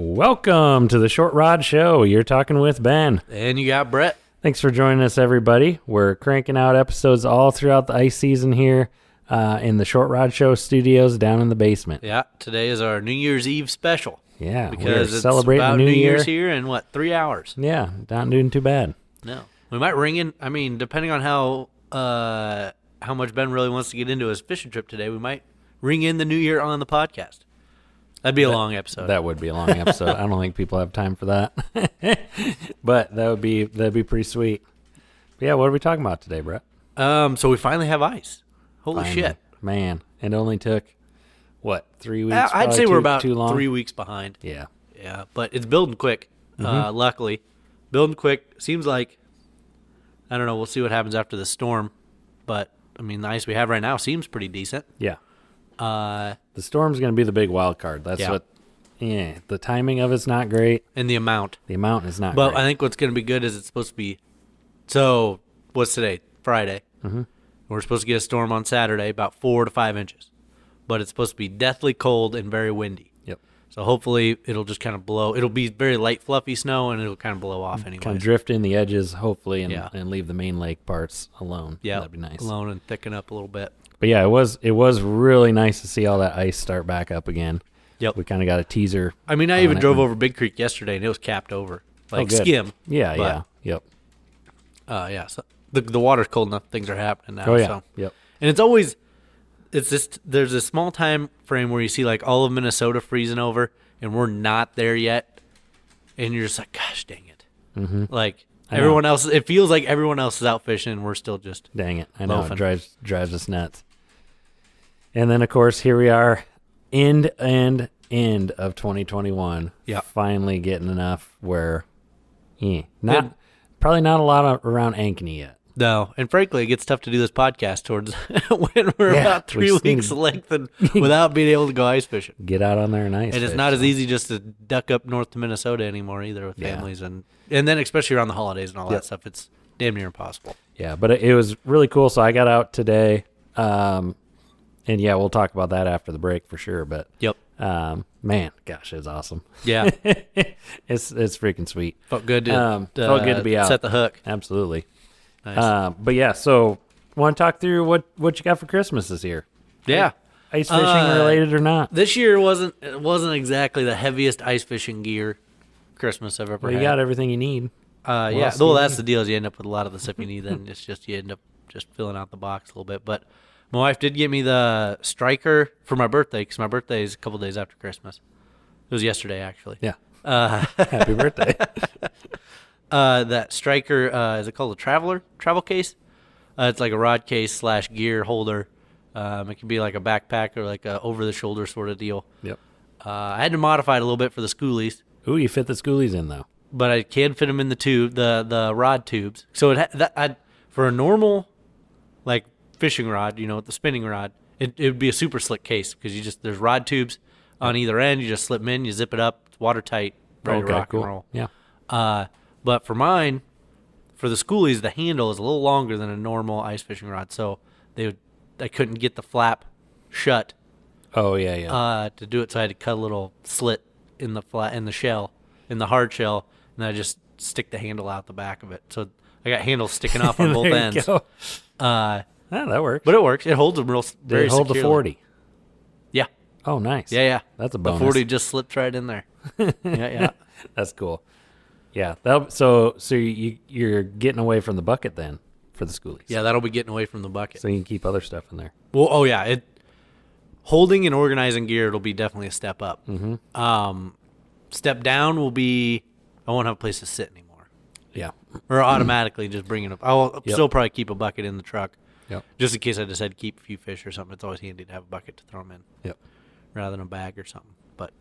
Welcome to the Short Rod Show. You're talking with Ben. And you got Brett. Thanks for joining us, everybody. We're cranking out episodes all throughout the ice season here in the Short Rod Show studios down in the basement. Yeah, today is our New Year's Eve special. Yeah, because we're it's celebrating about New Year. Year's here in, 3 hours? Yeah, not doing too bad. No. We might ring in, depending on how much Ben really wants to get into his fishing trip today, we might ring in the New Year on the podcast. That'd be a long episode. That would be a long episode. I don't think people have time for that. But that'd be pretty sweet. But yeah, what are we talking about today, Brett? So we finally have ice. Holy Finally. shit. Man, it only took, 3 weeks? I'd say we're about too long. 3 weeks behind. Yeah. Yeah, but it's building quick, luckily. Building quick. Seems like, I don't know, we'll see what happens after the storm. But, the ice we have right now seems pretty decent. Yeah. The storm's going to be the big wild card. That's the timing of it's not great. And the amount. The amount is not But great. I think what's going to be good is it's supposed to be, so what's today? Friday. Mm-hmm. We're supposed to get a storm on Saturday, about 4 to 5 inches. But it's supposed to be deathly cold and very windy. Yep. So hopefully it'll just kind of blow. It'll be very light, fluffy snow, and it'll kind of blow off anyway. Kind of drift in the edges, hopefully, and leave the main lake parts alone. Yeah, that'd be nice. Alone and thicken up a little bit. But yeah, it was really nice to see all that ice start back up again. Yep. We kind of got a teaser. I even drove over Big Creek yesterday, and it was capped over. Good. Skim. Yeah, but, Yep. Yeah, so the water's cold enough. Things are happening now. Oh, yeah. So. Yep. And it's just, there's a small time frame where you see all of Minnesota freezing over, and we're not there yet. And you're just like, gosh, dang it. Mm-hmm. Everyone else, it feels like everyone else is out fishing, and we're still just Dang it. I know. loafing. It drives us nuts. And then, of course, here we are, end of 2021. Yeah. Finally getting enough where, probably not a lot around Ankeny yet. No, and frankly, it gets tough to do this podcast towards when we're about 3 just need weeks to- lengthened without being able to go ice fishing. Get out on there and ice And it's fish, not as so. easy just to duck up north to Minnesota anymore either with Yeah. families. And then especially around the holidays and all Yep. that stuff, it's damn near impossible. Yeah, but it was really cool. So I got out today, and yeah, we'll talk about that after the break for sure. But Yep. man, gosh, it was awesome. Yeah. It's freaking sweet. Felt good to, felt good to be out. set the hook. Absolutely. Nice. But yeah, so want to talk through what you got for Christmas this year? Yeah. Ice fishing related or not? This year wasn't exactly the heaviest ice fishing gear Christmas I've ever Well, you had. got everything you need. Yeah. else Well, do you that's need? the deal is you end up with a lot of the stuff you need. Then it's just you end up just filling out the box a little bit. But my wife did get me the Striker for my birthday because my birthday is a couple days after Christmas. It was yesterday actually. Yeah. Happy birthday. That Striker is it called a travel case? It's like a rod case / gear holder. It can be like a backpack or like a over the shoulder sort of deal. Yep. I had to modify it a little bit for the schoolies. Ooh, you fit the schoolies in though. But I can fit them in the tube, the rod tubes. So for a normal, fishing rod, with the spinning rod, it would be a super slick case because there's rod tubes on either end. You just slip them in, you zip it up, it's watertight, ready to rock and roll. Yeah. But for mine, for the schoolies, the handle is a little longer than a normal ice fishing rod, so I couldn't get the flap shut. Oh yeah. To do it, so I had to cut a little slit in the shell, in the hard shell. And I just stick the handle out the back of it. So I got handles sticking off on both There you ends. go. That works. But it works. It holds them very They hold the securely. 40. Yeah. Oh, nice. Yeah. That's a The bonus. 40 just slipped right in there. Yeah. That's cool. Yeah. So you're getting away from the bucket then for the schoolies. Yeah, that'll be getting away from the bucket. So you can keep other stuff in there. Well, oh yeah. Holding and organizing gear, it'll be definitely a step up. Mm-hmm. Step down will be I won't have a place to sit anymore. Yeah. Or automatically just bring it up. I'll Yep. still probably keep a bucket in the truck. Yep. Just in case I decide to keep a few fish or something. It's always handy to have a bucket to throw them in. Yep. Rather than a bag or something. But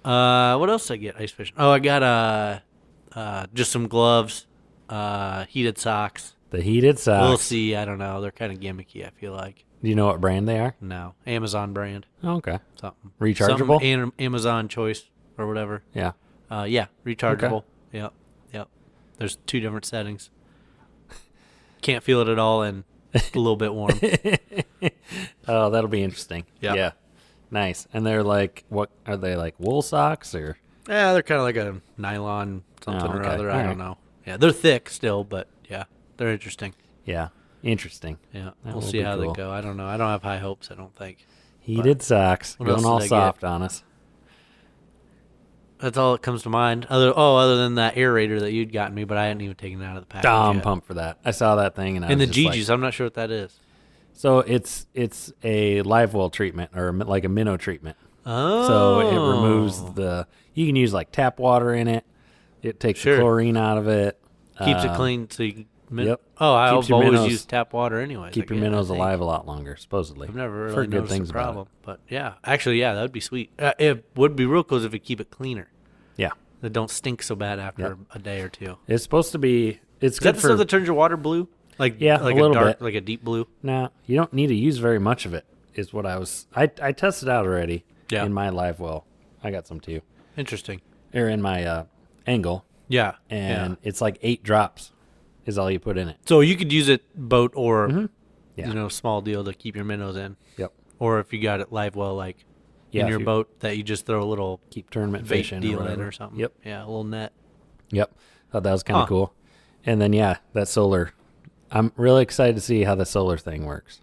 what else did I get ice fishing? Oh, I got just some gloves, heated socks. The heated socks. We'll see. I don't know. They're kind of gimmicky, I feel like. Do you know what brand they are? No. Amazon brand. Oh, okay. Something. Rechargeable? Amazon choice or whatever. Yeah. Yeah. Rechargeable. Yep. There's 2 different settings. Can't feel it at all and a little bit warm. Oh, that'll be interesting. Yeah. Yeah. Nice. And they're like, what are they, like wool socks or? Yeah, they're kind of like a nylon something or okay. other. All I right. don't know. Yeah, they're thick still, but yeah, they're interesting. Yeah, interesting. Yeah, That we'll will see be how cool. they go. I don't know. I don't have high hopes. I don't think. Heated socks, what else going all did I soft on us. That's all that comes to mind. Other than that aerator that you'd gotten me, but I hadn't even taken it out of the package I'm yet. pumped for that. I saw that thing and I And the was just Gigi's, like, I'm not sure what that is. so it's a live well treatment or like a minnow treatment. Oh, So it removes you can use like tap water in it. It takes Sure. the chlorine out of it. keeps it clean. So you can. Yep. Oh, I've Keeps your always minnows- used tap water anyways. Keep your minnows alive a lot longer, supposedly. I've never really Heard good noticed things a about it. problem, but yeah, actually, yeah, that would be sweet. It would be real cool if it keep it cleaner. Yeah. That don't stink so bad after Yep. a day or two. It's supposed to be. It's Is that good the for. stuff that turns your water blue? Like Yeah, like a little dark, bit. like a deep blue. Now you don't need to use very much of it. Is what I was. I tested out already. Yeah. In my live well, I got some too. Interesting. Or in my angle, Yeah, and it's like 8 drops, is all you put in it. so you could use it boat or Mm-hmm. Yeah. you know small deal to keep your minnows in, Yep. or if you got it live well like Yeah, in if your you boat that you just throw a little keep tournament bait fishing deal or in whatever. or something. Yep. Yeah, a little net. Yep. Thought that was kind of Huh. cool. And then yeah, that solar. I'm really excited to see how the solar thing works.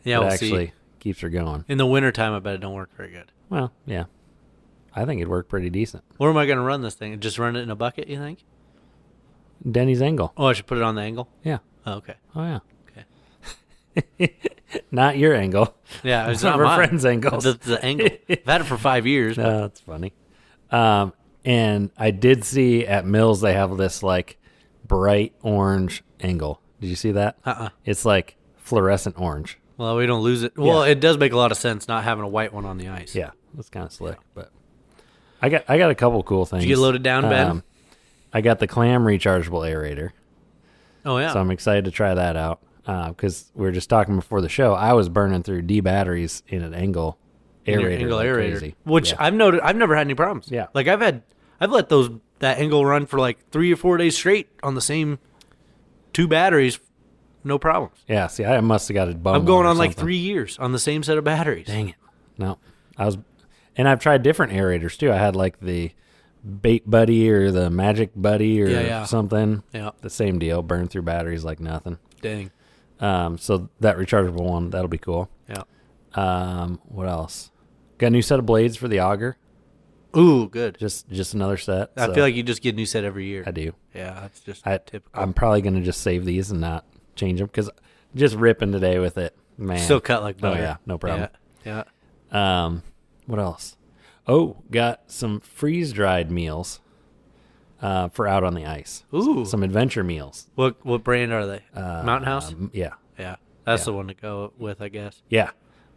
Yeah, it we'll actually see. keeps her going. In the wintertime, I bet it don't work very good. Well, yeah. I think it'd work pretty decent. Where am I going to run this thing? Just run it in a bucket, you think? Denny's angle. Oh, I should put it on the angle? Yeah. Oh, okay. Oh yeah. Okay. Not your angle. Yeah, it's Some not of our mine. friends' angles. The angle. I've had it for 5 years. but- No, that's funny. And I did see at Mills they have this like bright orange angle. Did you see that? It's like fluorescent orange. Well, we don't lose it. Well, Yeah. it does make a lot of sense not having a white one on the ice. Yeah, that's kind of slick. But I got a couple cool things. Did you get loaded down, Ben? I got the Clam rechargeable aerator, Oh, yeah. so I'm excited to try that out. Because we were just talking before the show, I was burning through D batteries in an angle In your aerator, angle like aerator. crazy. Which Yeah. I've noted. I've never had any problems. Yeah. Like I've let that angle run for like 3 or 4 days straight on the same 2 batteries. No problems. Yeah, see, I must have got a bum. I'm going or on like something. 3 years on the same set of batteries. Dang it. No. And I've tried different aerators too. I had like the Bait Buddy or the Magic Buddy or Yeah. something. Yeah. The same deal. Burn through batteries like nothing. Dang. So that rechargeable one, that'll be cool. Yeah. What else? Got a new set of blades for the auger. Ooh, good. Just another set. I so feel like you just get a new set every year. I do. Yeah, that's just typical. I'm probably going to just save these and not change them because just ripping today with it, man. Still cut like Oh butter. yeah, no problem. Yeah. What else? Oh, got some freeze dried meals for out on the ice. Ooh. Some adventure meals. What brand are they? Mountain House? Yeah. Yeah. That's the one to go with, I guess. Yeah.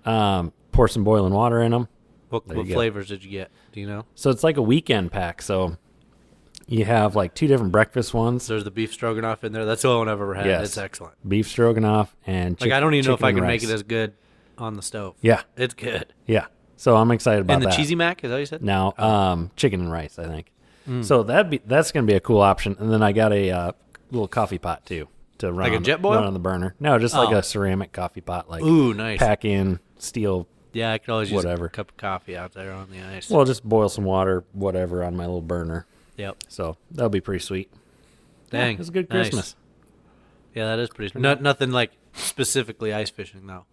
Pour some boiling water in them. What you go. flavors did you get? Do you know? So it's like a weekend pack. So you have like 2 different breakfast ones. There's the beef stroganoff in there. That's the only one I've ever had. Yes. It's excellent. Beef stroganoff and Like I don't even know if I chicken can and make it rice. as good on the stove. Yeah. It's good. Yeah. So I'm excited about And the that. cheesy mac, is that what you said? Now, chicken and rice, I think. So that's going to be a cool option. And then I got a little coffee pot too to run Like a on, jet boil? run on the burner. No, just like Oh. a ceramic coffee pot, like Ooh, nice. pack in steel. Yeah, I could always use Whatever. a cup of coffee out there on the ice. Well, just boil some water, whatever, on my little burner. Yep. So that'll be pretty sweet. Dang. Yeah, it's a good nice. Christmas. Yeah, that is pretty. Nothing like specifically ice fishing though.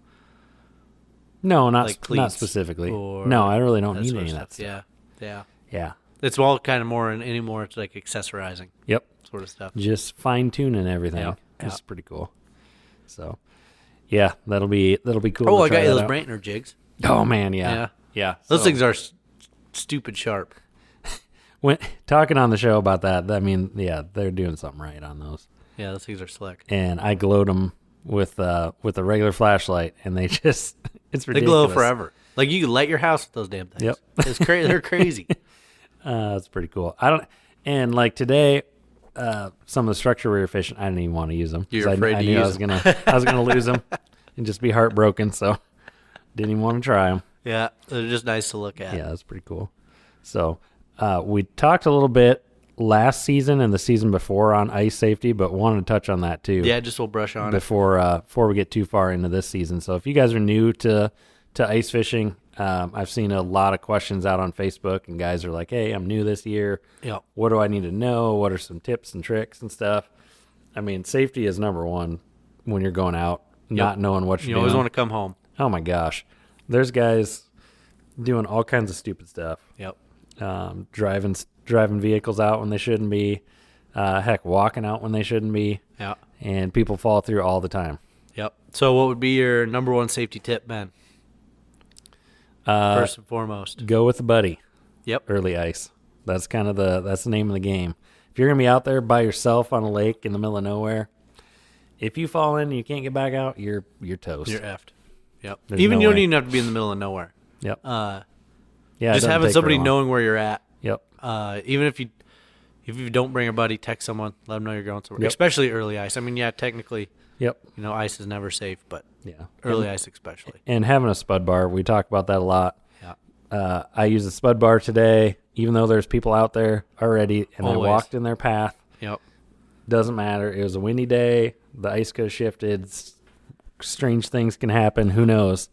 No, not Like not cleats specifically. or No, I really don't that need sort any of of that stuff. Yeah. Yeah. It's all kind of more and anymore. It's like accessorizing Yep. sort of stuff. Just fine tuning everything. Yeah, It's yeah. pretty cool. So, yeah, that'll be cool. Oh, to I try got you that those out. Brantner jigs. Oh man, yeah, Yeah. yeah. Those So, things are stupid sharp. when talking on the show about that, I mean, yeah, they're doing something right on those. Yeah, those things are slick. And I glowed them with a regular flashlight, and they just it's They ridiculous. glow forever. Like you can light your house with those damn things. Yep. It's crazy. They're crazy. That's pretty cool. And like today, some of the structure we were fishing, I didn't even want to use them. 'cause You're I afraid to knew use I was gonna lose them and just be heartbroken. So didn't even want to try them. Yeah, they're just nice to look at. Yeah, that's pretty cool. So we talked a little bit last season and the season before on ice safety, but wanted to touch on that too. Yeah, just we'll brush on it. before we get too far into this season. So if you guys are new to ice fishing, I've seen a lot of questions out on Facebook, and guys are like, "Hey, I'm new this year. Yep. What do I need to know? What are some tips and tricks and stuff?" I mean, safety is number one when you're going out, not knowing what you're You doing. always want to come home. Oh my gosh, there's guys doing all kinds of stupid stuff. Yep. Driving vehicles out when they shouldn't be. Heck, walking out when they shouldn't be. Yeah. And people fall through all the time. Yep. So what would be your number one safety tip, Ben? First and foremost. Go with a buddy. Yep. Early ice. That's kind of that's the name of the game. If you're gonna be out there by yourself on a lake in the middle of nowhere, if you fall in and you can't get back out, you're toast. You're effed. Yep. There's Even no you don't way. even have to be in the middle of nowhere. Yep. Yeah. It Just doesn't having take somebody very long. knowing where you're at. Yep. Even if you don't bring a buddy, text someone, let them know you're going somewhere. Yep. Especially early ice. I mean, yeah, technically, Yep. ice is never safe, but Yeah. early ice especially. And having a spud bar, we talk about that a lot. Yeah. I used a spud bar today, even though there's people out there already, and I Always. walked in their path. Yep. Doesn't matter. It was a windy day. The ice could have shifted. Strange things can happen. Who knows?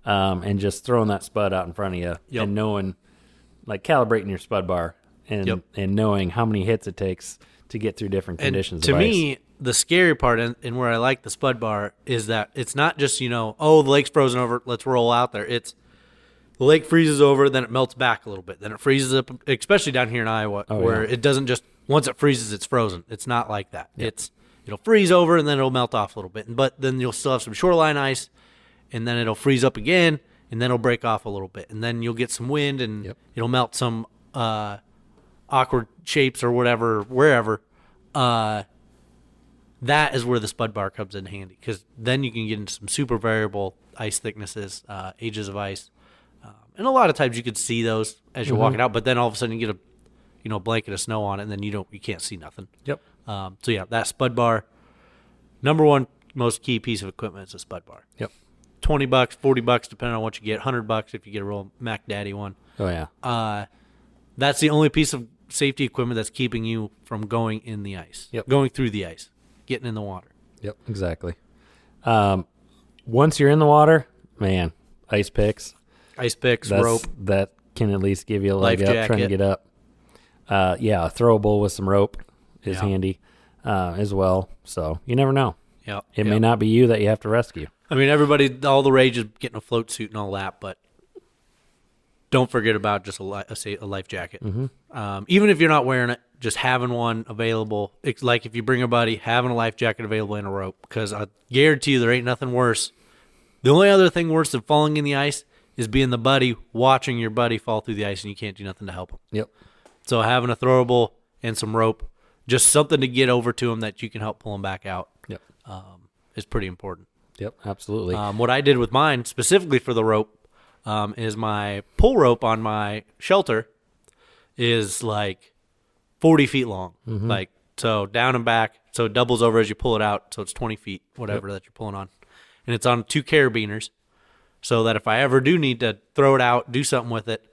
And just throwing that spud out in front of you Yep. and knowing, like calibrating your spud bar and knowing how many hits it takes to get through different conditions. To of me, ice. the scary part and where I like the spud bar is that it's not just, the lake's frozen over, let's roll out there. It's the lake freezes over, then it melts back a little bit. Then it freezes up, especially down here in Iowa, where it doesn't just, once it freezes, it's frozen. It's not like that. It'll freeze over and then it'll melt off a little bit. But then you'll still have some shoreline ice, and then it'll freeze up again, and then it'll break off a little bit. And then you'll get some wind, and it'll melt some awkward shapes or whatever, wherever. That is where the spud bar comes in handy, because then you can get into some super variable ice thicknesses, ages of ice. And a lot of times you could see those as you're walking out, but then all of a sudden you get a blanket of snow on it, and then you can't see nothing. Yep. So yeah, that spud bar, number one most key piece of equipment is a spud bar. Yep. $20, $40, depending on what you get. $100 if you get a real Mac Daddy one. Oh yeah. That's the only piece of safety equipment that's keeping you from going in the ice. Yep. Going through the ice, getting in the water. Yep. Exactly. Once you're in the water, man, ice picks. Ice picks, rope. That can at least give you a leg Life up trying to jacket. get up. A throwable with some rope is Yeah. handy as well. So you never know. Yeah. It may not be you that you have to rescue. I mean, all the rage is getting a float suit and all that, but don't forget about just a life jacket. Mm-hmm. Even if you're not wearing it, just having one available. It's like if you bring a buddy, having a life jacket available and a rope, because I guarantee you there ain't nothing worse. The only other thing worse than falling in the ice is being the buddy watching your buddy fall through the ice and you can't do nothing to help him. Yep. So having a throwable and some rope, just something to get over to him that you can help pull him back out, Yep. is pretty important. Yep. Absolutely. What I did with mine, specifically for the rope, is my pull rope on my shelter is like 40 feet long. Like, so down and back, so it doubles over as you pull it out, so it's 20 feet, whatever that you're pulling on. And it's on 2 carabiners, so that if I ever do need to throw it out, do something with it,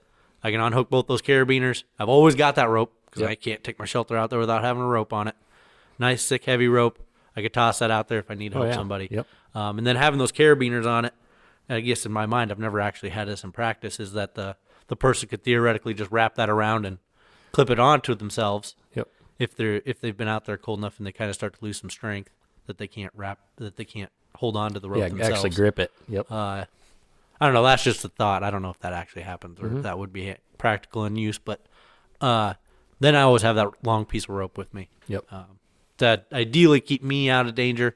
I can unhook both those carabiners. I've always got that rope, because I can't take my shelter out there without having a rope on it. Nice, thick, heavy rope. I could toss that out there if I need to help somebody. Yep. And then having those carabiners on it, I guess in my mind, I've never actually had this in practice, is that the person could theoretically just wrap that around and clip it onto themselves Yep. if they've been out there cold enough and they kind of start to lose some strength that they can't hold on to the rope Yeah. themselves. Actually grip it. Yep. I don't know. That's just a thought. I don't know if that actually happens or if that would be practical in use. But then I always have that long piece of rope with me. Yep. That ideally keep me out of danger,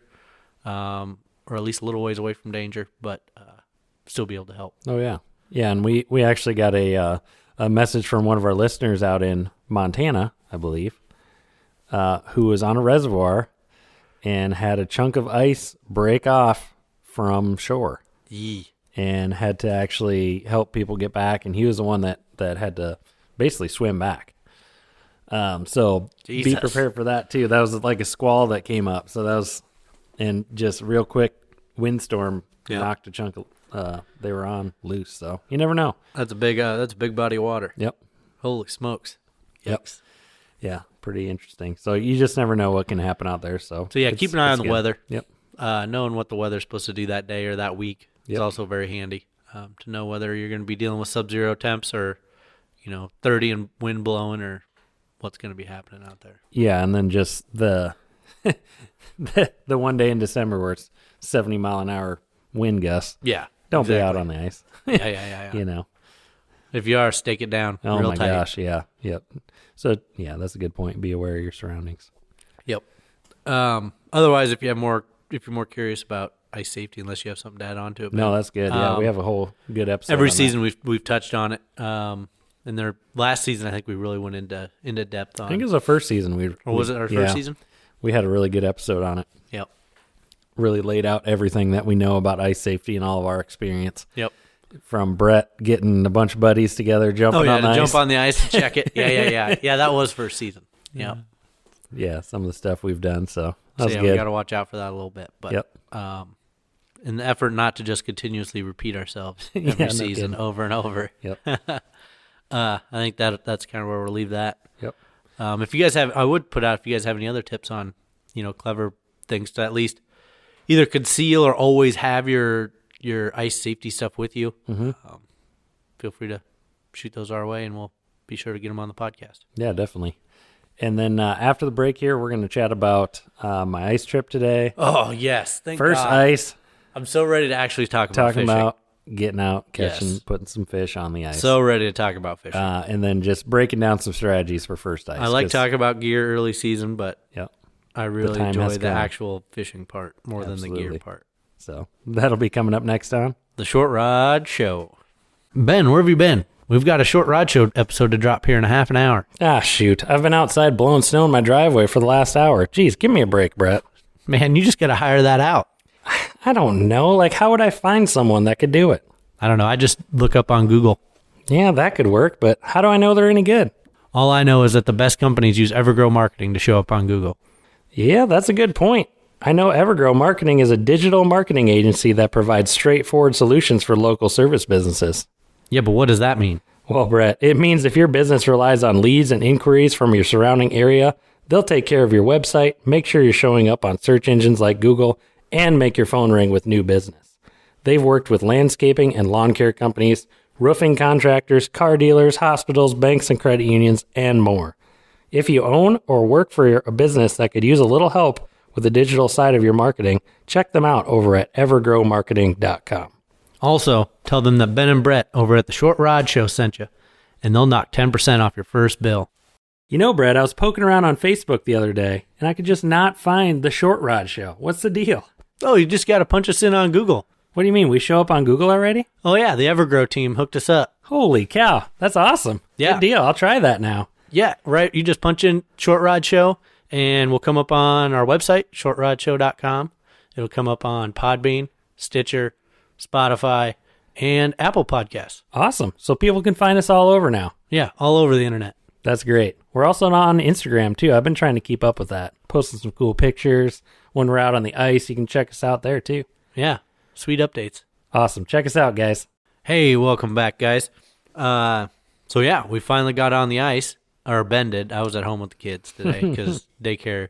or at least a little ways away from danger, but still be able to help. Oh yeah. Yeah. And we actually got a message from one of our listeners out in Montana, I believe, who was on a reservoir and had a chunk of ice break off from shore. Yee. And had to actually help people get back. And he was the one that had to basically swim back. So Jesus. be prepared for that too. That was like a squall that came up. So that was, and just real quick windstorm knocked a chunk of, they were on loose. So you never know. That's a big body of water. Yep. Holy smokes. Yep. Yikes. Yeah. Pretty interesting. So you just never know what can happen out there. So So yeah, keep an eye on the good. weather. Yep. Knowing what the weather's supposed to do that day or that week is Yep. also very handy. to know whether you're going to be dealing with sub-zero temps or 30 and wind blowing or what's going to be happening out there. Yeah, and then just the the one day in December where it's 70 mile an hour wind gusts. Yeah. Don't be out on the ice. Yeah. If you are, stake it down Oh real my tight. gosh, yeah. Yep. So, yeah, that's a good point. Be aware of your surroundings. Yep. Otherwise, if you're more curious about ice safety, unless you have something to add on to it. No, that's good. Yeah, we have a whole good episode. Every on season we've touched on it. In their last season, I think we really went into depth on. I think it was the first season. Or was it our first season? We had a really good episode on it. Yep. Really laid out everything that we know about ice safety and all of our experience. Yep. From Brett getting a bunch of buddies together, jumping on the ice. Jump on the ice and check it. Yeah. Yeah, that was first season. Yep. Yeah, some of the stuff we've done. So that's we good. got to watch out for that a little bit. But Yep. in the effort not to just continuously repeat ourselves every Yeah, no season kidding. over and over. Yep. I think that's kind of where we'll leave that. Yep. If you guys have, I would put out if you guys have any other tips on, clever things to at least either conceal or always have your ice safety stuff with you. Mm-hmm. Feel free to shoot those our way, and we'll be sure to get them on the podcast. Yeah, definitely. And then after the break here, we're going to chat about my ice trip today. Oh yes, thank First God. ice, I'm so ready to actually talk about talking fishing. about getting out, catching, Yes. putting some fish on the ice. So ready to talk about fishing. And then just breaking down some strategies for first ice. I like 'cause- talking about gear early season, but Yep. I really time enjoy has the come. actual fishing part more than the Absolutely. gear part. So that'll be coming up next time. The Short Rod Show. Ben, where have you been? We've got a Short Rod Show episode to drop here in a half an hour. Ah, shoot. I've been outside blowing snow in my driveway for the last hour. Jeez, give me a break, Brett. Man, you just got to hire that out. I don't know. Like, how would I find someone that could do it? I don't know. I just look up on Google. Yeah, that could work, but how do I know they're any good? All I know is that the best companies use Evergrow Marketing to show up on Google. Yeah, that's a good point. I know Evergrow Marketing is a digital marketing agency that provides straightforward solutions for local service businesses. Yeah, but what does that mean? Well, Brett, it means if your business relies on leads and inquiries from your surrounding area, they'll take care of your website, make sure you're showing up on search engines like Google, and make your phone ring with new business. They've worked with landscaping and lawn care companies, roofing contractors, car dealers, hospitals, banks and credit unions, and more. If you own or work for a business that could use a little help with the digital side of your marketing, check them out over at evergrowmarketing.com. Also, tell them that Ben and Brett over at the Short Rod Show sent you, and they'll knock 10% off your first bill. You know, Brett, I was poking around on Facebook the other day, and I could just not find the Short Rod Show. What's the deal? Oh, you just got to punch us in on Google. What do you mean? We show up on Google already? Oh, yeah, the Evergrow team hooked us up. Holy cow. That's awesome. Yeah. Good deal. I'll try that now. Yeah, right. You just punch in Short Rod Show, and we'll come up on our website, shortrodshow.com. It'll come up on Podbean, Stitcher, Spotify, and Apple Podcasts. Awesome. So people can find us all over now. Yeah, all over the internet. That's great. We're also on Instagram, too. I've been trying to keep up with that. Posting some cool pictures. When we're out on the ice, you can check us out there, too. Yeah, sweet updates. Awesome. Check us out, guys. Hey, welcome back, guys. So, yeah, we finally got on the ice. Or Ben did. I was at home with the kids today because daycare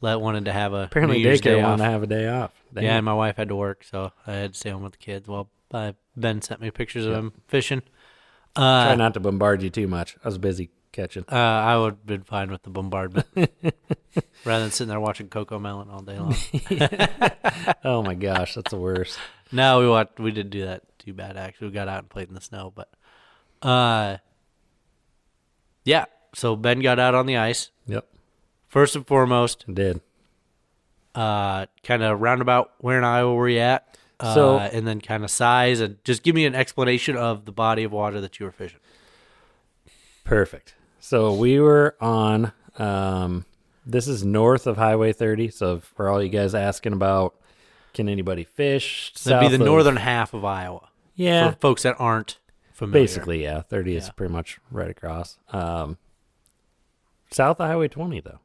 wanted to have a Apparently, New Year's daycare Day off. wanted to have a day off. Dang. Yeah, and my wife had to work, so I had to stay home with the kids. Well, Ben sent me pictures of him fishing. Try not to bombard you too much. I was busy catching. I would have been fine with the bombardment rather than sitting there watching Coco Melon all day long. Oh, my gosh. That's the worst. No, we didn't do that too bad, actually. We got out and played in the snow. But, yeah, so Ben got out on the ice. Yep. First and foremost, Did. kind of roundabout where in Iowa were you at? And then kind of size, and just give me an explanation of the body of water that you were fishing. Perfect. So we were on, this is north of Highway 30. So for all you guys asking about, can anybody fish? That'd be south the of- northern half of Iowa. Yeah. For folks that aren't familiar. Basically, yeah. 30 is Yeah. pretty much right across. South of Highway 20, though.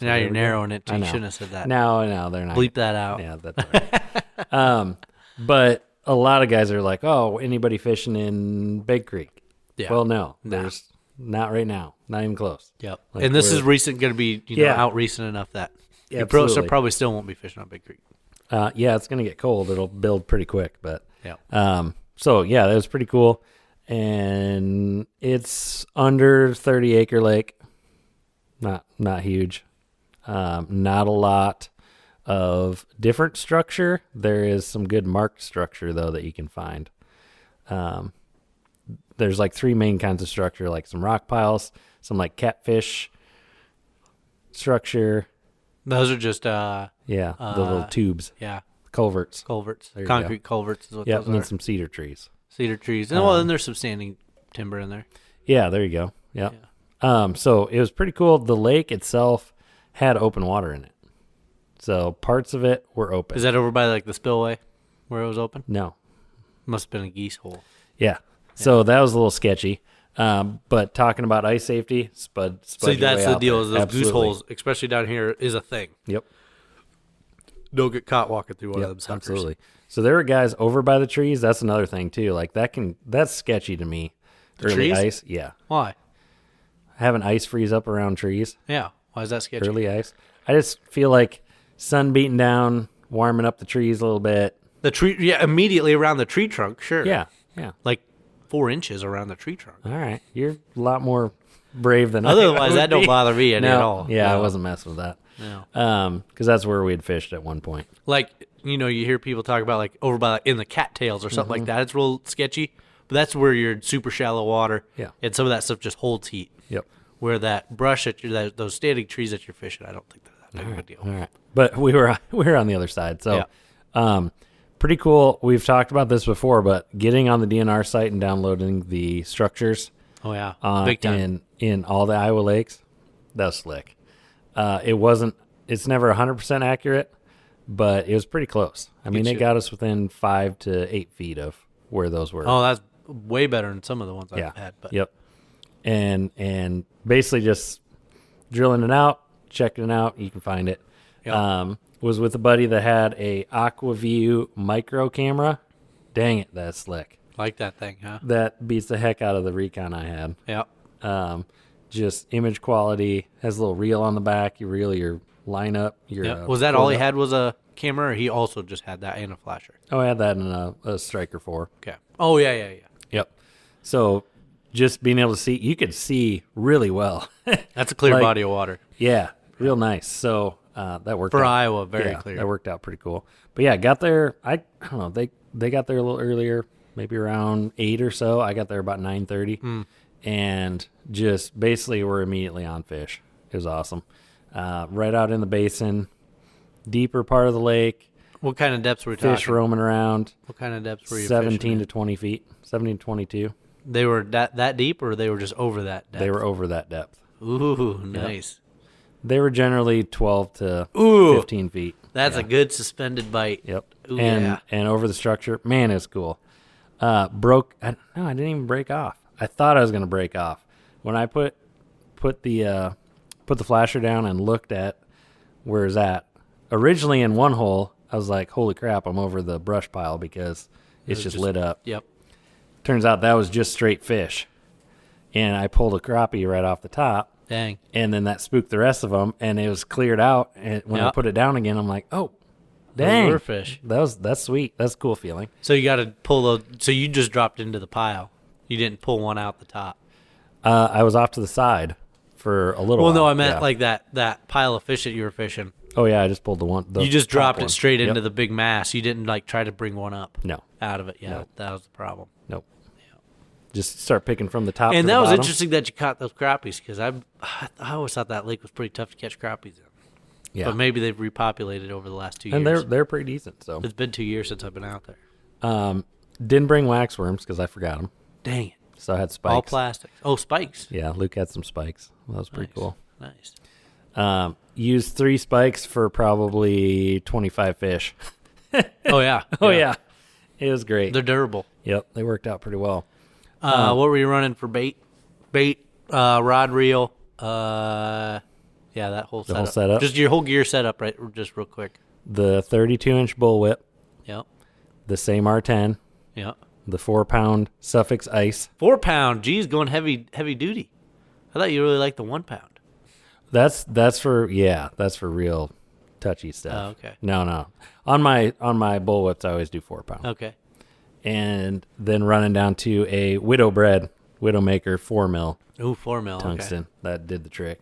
Now there you're we go. narrowing it. I You know. shouldn't have said that. No, they're not. Bleep that out. Yeah, that's all right. But a lot of guys are like, oh, anybody fishing in Big Creek? Yeah. Well, no. Nah. There's not right now. Not even close. Yep. Like And this is we're- recent, going to be Yeah. out recent enough that Yeah, you absolutely. probably still won't be fishing on Big Creek. Yeah, it's going to get cold. It'll build pretty quick, but So yeah, that was pretty cool. And it's under 30-acre lake. Not huge. Not a lot of different structure. There is some good marked structure though that you can find. There's like 3 main kinds of structure, like some rock piles, some like catfish structure. Those are just The little tubes, culverts. Concrete culverts is what Yeah, those and then are. some cedar trees. Cedar trees. And well, then there's some standing timber in there. Yeah, there you go. Yeah. So it was pretty cool. The lake itself had open water in it. So parts of it were open. Is that over by like the spillway where it was open? No. Must have been a geese hole. Yeah. So that was a little sketchy. But talking about ice safety, Spud See, your that's way the out deal. there. Is those Absolutely. goose holes, especially down here, is a thing. Yep. Don't get caught walking through one of Yep, them suckers. absolutely. So there were guys over by the trees. That's another thing too. Like that's sketchy to me. The Early trees? ice, yeah. Why? Having ice freeze up around trees, Yeah. Why is that sketchy? early ice. I just feel like sun beating down, warming up the trees a little bit. The tree, yeah, immediately around the tree trunk, sure. Yeah. Like 4 inches around the tree trunk. All right. You're a lot more brave than I Otherwise, would that don't be. bother me any at No, all. Yeah, I No. wasn't messing with that. No. Because that's where we had fished at one point. Like, you know, you hear people talk about like over by in the cattails or something like that. It's real sketchy. But that's where you're super shallow water. Yeah. And some of that stuff just holds heat. Yep. Where that brush those standing trees that you're fishing, I don't think they're that big of a deal. All right. But we were on the other side. So pretty cool. We've talked about this before, but getting on the DNR site and downloading the structures Oh yeah, big time. in all the Iowa lakes, that was slick. It's never 100% accurate, but it was pretty close. I mean, Get it you. got us within 5 to 8 feet of where those were. Oh, that's way better than some of the ones yeah. I've had. But Yep. And basically just drilling it out, checking it out. You can find it. Yep. Was with a buddy that had a AquaView micro camera. Dang it, that's slick. like that thing, huh? That beats the heck out of the Recon I had. Yeah. Just image quality, has a little reel on the back. You reel your lineup. Yeah. Was that all he had was a camera, or he also just had that and a flasher? Oh, I had that in a Striker 4. Okay. Oh, yeah. Yep. So just being able to see, you could see really well. That's a clear Like- body of water. Yeah, real nice. So that worked For out. Iowa, very clear. That worked out pretty cool. But yeah, got there. I don't know. They got there a little earlier, maybe around 8 or so. I got there about 9:30, and just basically were immediately on fish. It was awesome. Right out in the basin, deeper part of the lake. What kind of depths were we Fish talking? roaming around. What kind of depths were you 17 fishing to at? 20 feet. 17 to 22. They were that deep, or they were just over that depth? They were over that depth. Ooh, nice. They were generally 12 to Ooh. 15 feet. That's a good suspended bite. Yep. Ooh, and yeah. and over the structure, man, it's cool. I didn't even break off. I thought I was gonna break off when I put the flasher down and looked at where it's at. Originally in one hole, I was like, "Holy crap! I'm over the brush pile because it's just lit up." Yep. Turns out that was just straight fish, and I pulled a crappie right off the top. Dang. And then that spooked the rest of them, and it was cleared out. And when I Yep. put it down again, I'm like, "Oh, Those dang, were fish. that's sweet. That's a cool feeling." So you got to pull those. So you just dropped into the pile. You didn't pull one out the top. I was off to the side for a little. Well, while. no, I meant Yeah. like that pile of fish that you were fishing. Oh yeah, I just pulled the one. You just top dropped one. it straight Yep. into the big mass. You didn't like try to bring one up No, out of it. Yeah, No. that was the problem. nope. Just start picking from the top. And to that the was bottom. interesting that you caught those crappies, because I always thought that lake was pretty tough to catch crappies in. Yeah, But maybe they've repopulated over the last 2 years. and they're pretty decent. So It's been 2 years since I've been out there. didn't bring waxworms because I forgot them. Dang it. So I had spikes. All plastics. Oh, spikes. Yeah, Luke had some spikes. That was pretty cool. Nice. Used 3 spikes for probably 25 fish. Oh, yeah. Oh yeah, it was great. They're durable. Yep, they worked out pretty well. What were you running for bait? Rod reel. Yeah, that whole setup. whole setup? Just your whole gear setup, right? Just real quick. The 32-inch bullwhip, Yep. the same R10, Yep. the 4-pound Suffix Ice. 4 pound. Geez, going heavy duty. I thought you really liked the 1 pound. That's for real touchy stuff. Oh, okay. No. On my bullwhips, I always do 4-pound. Okay. and then running down to a Widowmaker 4 mil Ooh, 4 mil. tungsten. Okay. That did the trick.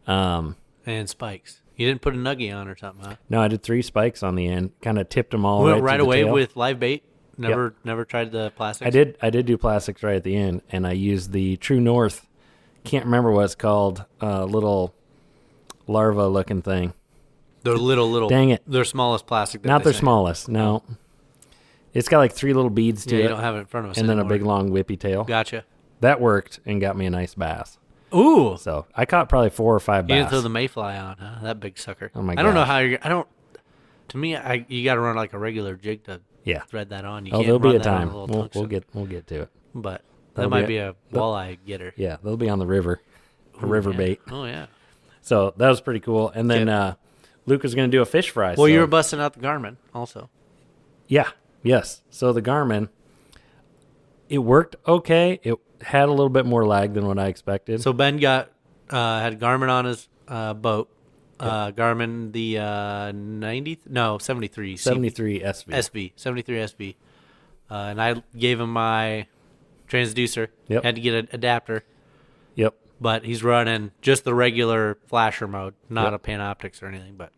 And spikes. You didn't put a nuggie on or something, huh? No, I did 3 spikes on the end. Kind of tipped them all Went right right to the away tail. with live bait. Never tried the plastics. I did do plastics right at the end, and I used the True North. Can't remember what it's called. Little larva looking thing. They're little. Dang it. Their smallest plastic. That Not they their say. smallest. No. It's got like 3 little beads to Yeah, it. you don't have it in front of us and then a anymore. big long whippy tail. Gotcha. That worked and got me a nice bass. Ooh. So I caught probably 4 or 5 You bass. didn't throw the mayfly on, huh? That big sucker. Oh my I don't know gosh. how you're. I don't. To me, you got to run like a regular jig to Yeah. thread that on. You Oh, can't there'll be run a that on time. little We'll tungsten. get to it. But that That'll might be be a walleye getter. Yeah, they'll be on the river. A river Yeah. bait. Oh yeah. So that was pretty cool. And then Luke was going to do a fish fry. Well, so- you were busting out the Garmin also. Yeah. Yes. So the Garmin, it worked okay. It had a little bit more lag than what I expected. So Ben got had Garmin on his boat. Garmin the 73 73 SV. 73 SV. And I gave him my transducer. Yep. Had to get an adapter, Yep. but he's running just the regular flasher mode, not Yep. a Panoptics or anything, but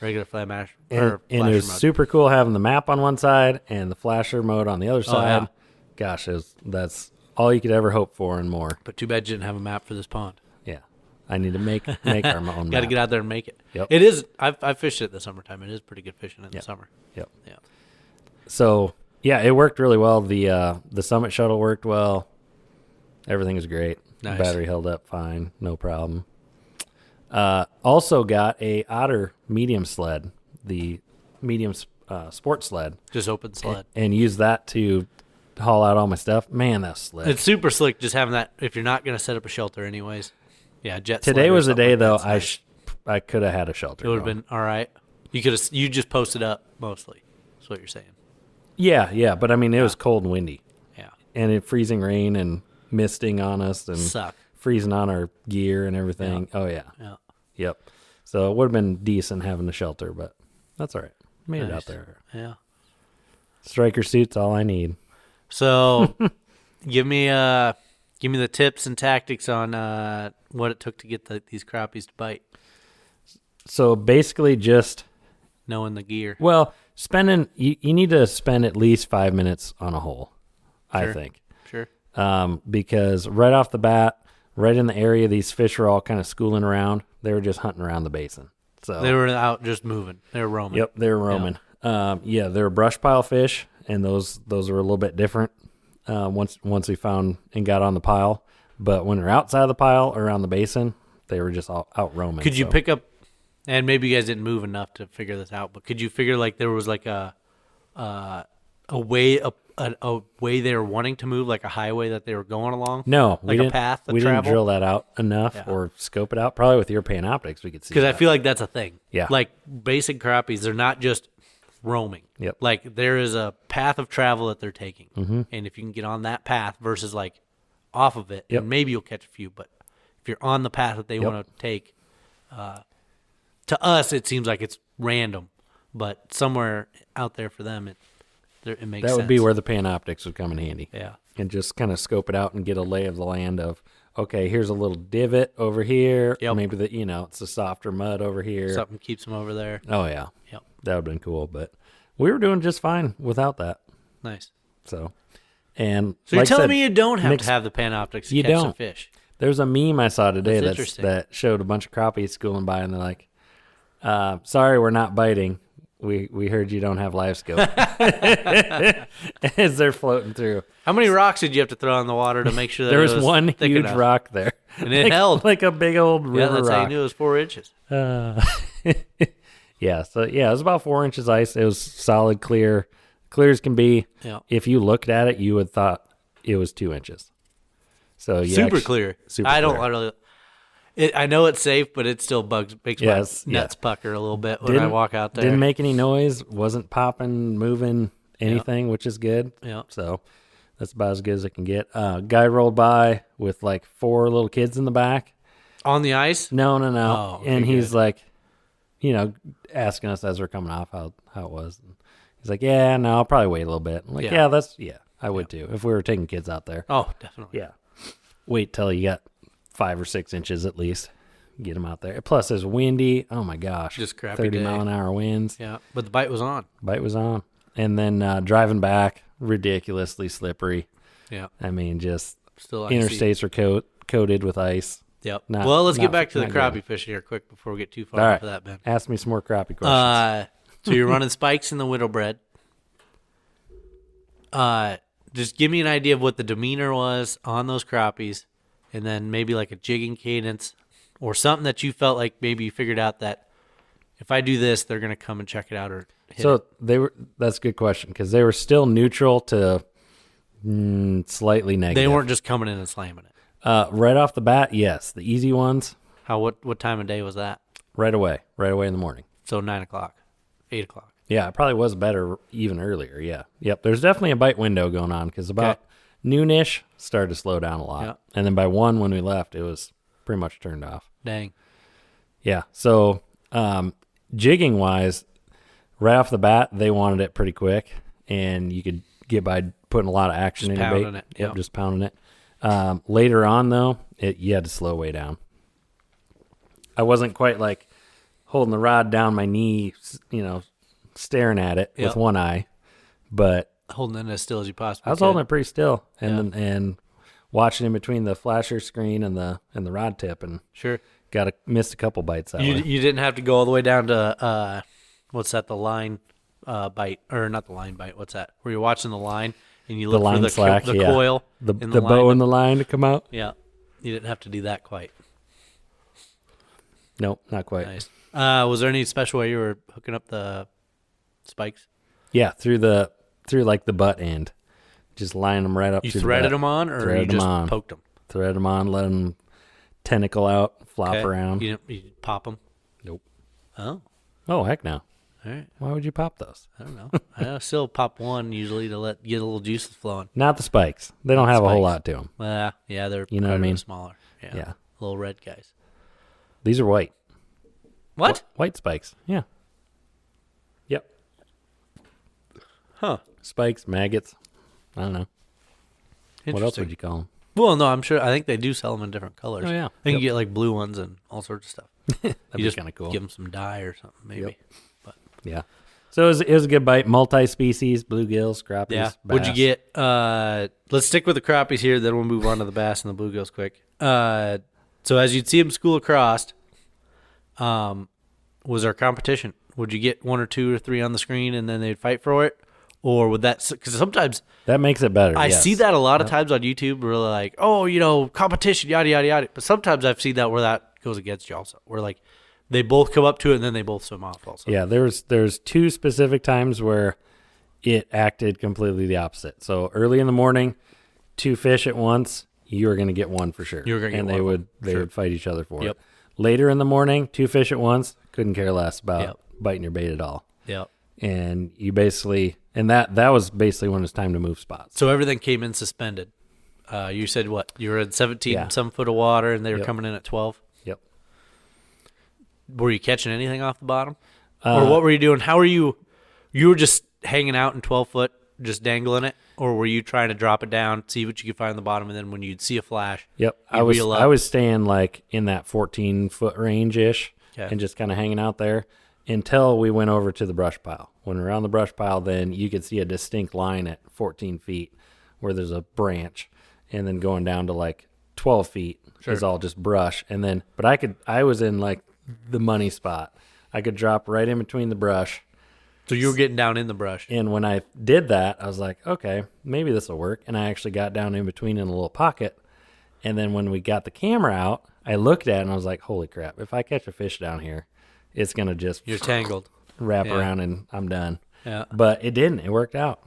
regular flash And, or and it flasher was mode. super cool having the map on one side and the flasher mode on the other side. yeah. Gosh, that's all you could ever hope for and more. But too bad you didn't have a map for this pond. Yeah. I need to make our own Got to map. get out there and make it. Yep. It is. I've fished it in the summertime. It is pretty good fishing in the Yep. summer. Yep. Yeah. So, yeah, it worked really well. The Summit shuttle worked well. Everything was great. Nice. Battery held up fine. No problem. Also got a Otter medium sled, the medium sport sled, Just open sled. and used that to haul out all my stuff. Man, that sled. It's super slick just having that if you're not going to set up a shelter anyways. Yeah, jet sled Today or was the something day, like though, that's nice. I could have had a shelter. It would have going. been all right. You just posted up mostly. That's what you're saying. Yeah, but I mean, it was cold and windy. Yeah. And it freezing rain and misting on us and Suck. freezing on our gear and everything. Oh, yeah. Yeah. Yep. So it would have been decent having a shelter, but that's all right. Made it Nice. out there. Yeah. Striker suit's all I need. So give me the tips and tactics on what it took to get these crappies to bite. So basically just, Knowing the gear. well, you need to spend at least 5 minutes on a hole, I Sure. think. Sure. Because right off the bat, right in the area these fish were all kind of schooling around, they were just hunting around the basin. So They were out just moving. They were roaming. Yep, they were roaming. Yeah, they were brush pile fish, and those were a little bit different once we found and got on the pile. But when they're outside of the pile or around the basin, they were just all out roaming. Could you so. pick up? And maybe you guys didn't move enough to figure this out, but could you figure like there was like a way they were wanting to move, like a highway that they were going along? No, like a path to we travel? didn't drill that out enough or scope it out. Probably with your Panoptics, we could see. Because I that. feel like that's a thing. Yeah. Like basic crappies, they're not just roaming. Yep. Like there is a path of travel that they're taking, and if you can get on that path versus like off of it, Yep. and maybe you'll catch a few. But if you're on the path that they want to take, to us it seems like it's random, but somewhere out there for them, it makes sense. that would be where the Panoptics would come in handy. Yeah. And just kind of scope it out and get a lay of the land of, okay, here's a little divot over here. Yep. Maybe it's a softer mud over here. Something keeps them over there. Oh yeah. Yep. That would have been cool, but we were doing just fine without that. Nice. So, and So you're like I telling said, me you don't have mixed- to have the Panoptics to You catch some don't. fish? There's a meme I saw today That's interesting. that showed a bunch of crappies schooling by, and they're like, "Sorry, we're not biting. We heard you don't have live scope." As they're floating through, How many rocks did you have to throw in the water to make sure that there it was one thick huge enough? rock there, And it held. like a big old Yeah, river that's how you rock. knew it was 4 inches. Yeah, so it was about 4 inches ice. It was solid, clear as can be. Yeah. If you looked at it, you would thought it was 2 inches. So yeah, Super clear. super I don't clear. really. I know it's safe, but it still makes Yes, my yeah. nuts pucker a little bit when I walk out there. Didn't make any noise. Wasn't popping, moving, anything, which is good. Yeah. So that's about as good as it can get. Guy rolled by with like 4 little kids in the back. On the ice. No. Oh, okay, and he's good. like, asking us as we're coming off how it was. And He's like, yeah, no, I'll probably wait a little bit. I'm like, Yeah. yeah, I would too if we were taking kids out there. Oh, definitely. Yeah. Wait till you got 5 or 6 inches at least. Get them out there. Plus, it's windy. Oh my gosh. Just crappy 30 day. mile an hour winds. Yeah, but the bite was on. Bite was on. And then driving back, ridiculously slippery. Yeah, I mean, just still icy. interstates are coated with ice. Yep. Not- Well, let's not- get back to the not crappie good. fishing here quick before we get too far All right. into that, Ben. Ask me some more crappie questions. So you're running spikes in the widowbred. Just give me an idea of what the demeanor was on those crappies, and then maybe like a jigging cadence or something that you felt like maybe you figured out that if I do this, they're gonna come and check it out or hit So it. that's a good question because they were still neutral to slightly negative. They weren't just coming in and slamming it. Right off the bat, yes. The easy ones, What time of day was that? right away in the morning. So 9 o'clock, 8 o'clock. Yeah, it probably was better even earlier. Yeah. Yep. There's definitely a bite window going on because about noonish started to slow down a lot. Yep. And then by 1 when we left, it was pretty much turned off. Dang. Yeah. So jigging wise, right off the bat, they wanted it pretty quick. And you could get by putting a lot of action Just in your bait. pounding it. Yep, Yep. just pounding it. Later on, though, you had to slow way down. I wasn't quite like holding the rod down my knee, staring at it Yep. with one eye, but Holding it as still as you possibly I was could. holding it pretty still and watching in between the flasher screen and the rod tip, and Sure. missed a couple bites that You way. didn't have to go all the way down to what's that? The line bite or not the line bite? What's that? Where you're watching the line and you The look for line the slack, the yeah. coil, The in bow line. and the line to come out. Yeah, you didn't have to do that quite. Nope, not quite. Nice. Was there any special way you were hooking up the spikes? Yeah, through like the butt end, just line them right up. You to threaded the butt. them on, or Threaded you just them on. poked them? Thread them on, let them tentacle out, flop Okay. around. You didn't pop them? Nope. Oh, Oh heck no! all right. Why would you pop those? I don't know. I still pop one usually to get a little juices flowing. Not the spikes. They don't have a whole Spikes. lot to them. Well, yeah, they're You know what I quite a bit mean? smaller. Yeah. Yeah. Little red guys. These are white. What? White spikes. Yeah. Yep. Huh. Spikes, maggots. I don't know. What else Interesting. would you call them? Well, no, I'm sure. I think they do sell them in different colors. Oh, yeah. I think Yep. you get like blue ones and all sorts of stuff. That'd You be just kind of cool. give them some dye or something, maybe. But Yeah. So it was a good bite. Multi-species, bluegills, crappies. yeah. What'd you bass. get? Let's stick with the crappies here. Then we'll move on to the bass and the bluegills quick. So as you'd see them school across, was our competition? Would you get 1 or 2 or 3 on the screen and then they'd fight for it, or would that? Because sometimes That makes it better. I yes. see that a lot of times on YouTube. Where they're like, oh, competition, yada yada yada. But sometimes I've seen that where that goes against you also. Where like they both come up to it and then they both swim off. Also, Yeah, there's 2 specific times where it acted completely the opposite. So early in the morning, 2 fish at once, you were going to get one for sure. You were gonna get and one they of would them, they sure. would fight each other for Yep. it. Later in the morning, 2 fish at once, couldn't care less about Yep. biting your bait at all. yeah. And you basically that was basically when it's time to move spots. So everything came in suspended. You said what? You were in 17 Yeah. some foot of water and they were Yep. coming in at 12. Yep. Were you catching anything off the bottom, or what were you doing? How were you? You were just hanging out in 12 foot, just dangling it, or were you trying to drop it down, see what you could find on the bottom, and then when you'd see a flash, Yep. you reel up? I was staying like in that 14-foot range ish Okay. and just kind of hanging out there until we went over to the brush pile. When we were on the brush pile, then you could see a distinct line at 14 feet where there's a branch, and then going down to like 12 feet is all just brush. And then, but I was in like the money spot. I could drop right in between the brush. So you were getting down in the brush. And when I did that, I was like, okay, maybe this will work. And I actually got down in between in a little pocket. And then when we got the camera out, I looked at it and I was like, holy crap, if I catch a fish down here, it's going to just You're tangled. wrap Yeah. around and I'm done. Yeah. But it didn't. It worked out.